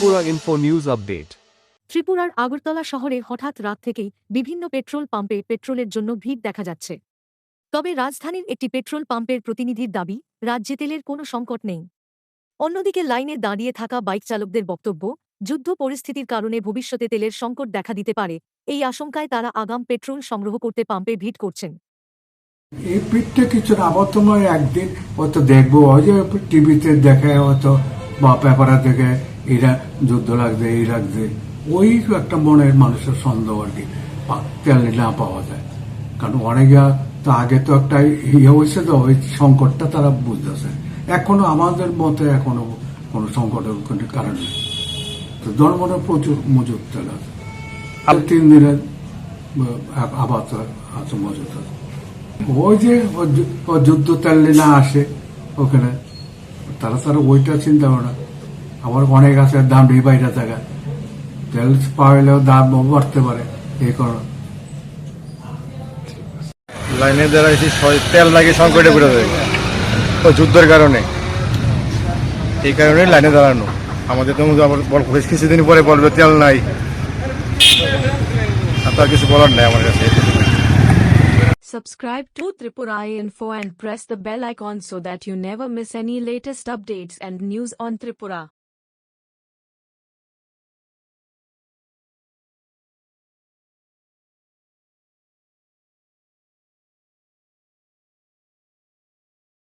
Tripura Info News Update. ত্রিপুরার আগরতলা শহরে হঠাৎ রাত থেকেই বিভিন্ন পেট্রোল পাম্পে পেট্রোলের জন্য ভিড় দেখা যাচ্ছে। তবে রাজধানীর একটি পেট্রোল পাম্পের প্রতিনিধির দাবি, রাজ্যে তেলের কোনো সংকট নেই। অন্যদিকে লাইনে দাঁড়িয়ে থাকা বাইক চালকদের বক্তব্য, যুদ্ধ পরিস্থিতির কারণে ভবিষ্যতে তেলের সংকট দেখা দিতে পারে, এই আশঙ্কায় তারা আগাম পেট্রোল সংগ্রহ করতে পাম্পে ভিড় করছেন। এই পিঠটা কিছু না, আবার তোমার একদিন হয়তো দেখবো, ওই যে টিভিতে দেখে হয়তো বা পেপারে দেখে এরা যুদ্ধ লাগছে এই লাগছে, ওই একটা মনের মানুষের সন্দেহ আর কি, তেল না পাওয়া যায়। কারণ অনেকে তো আগে তো একটা ইয়ে হয়েছে, তো ওই সংকটটা তারা বুঝতেছে। এখনো আমাদের মতে এখনো কোনো সংকটের কোনো কারণ নেই। তো জনমনে প্রচুর মজুদ তেল আছে, আর 3 দিনের আবার আছে মজুদ আছে। ওই যে যুদ্ধ তেল না আসে ওখানে, তারা ওইটা চিন্তা করে না। আবার অনেক আছে দাম বাইরে থাকা, তেল পাইলেও দাম বাড়তে পারে, এই কারণে লাইনে দাঁড়াইছি, তেল লাগে সংকটে পড়ে যায় ওই যুদ্ধের কারণে। এই কারণে লাইনে দাঁড়ানো আমাদের তো আবার কিছুদিন পরে বলবে তেল নাই, আর তার কিছু বলার নাই আমার কাছে। Subscribe to Tripura Info and press the bell icon so that you never miss any latest updates and news on Tripura.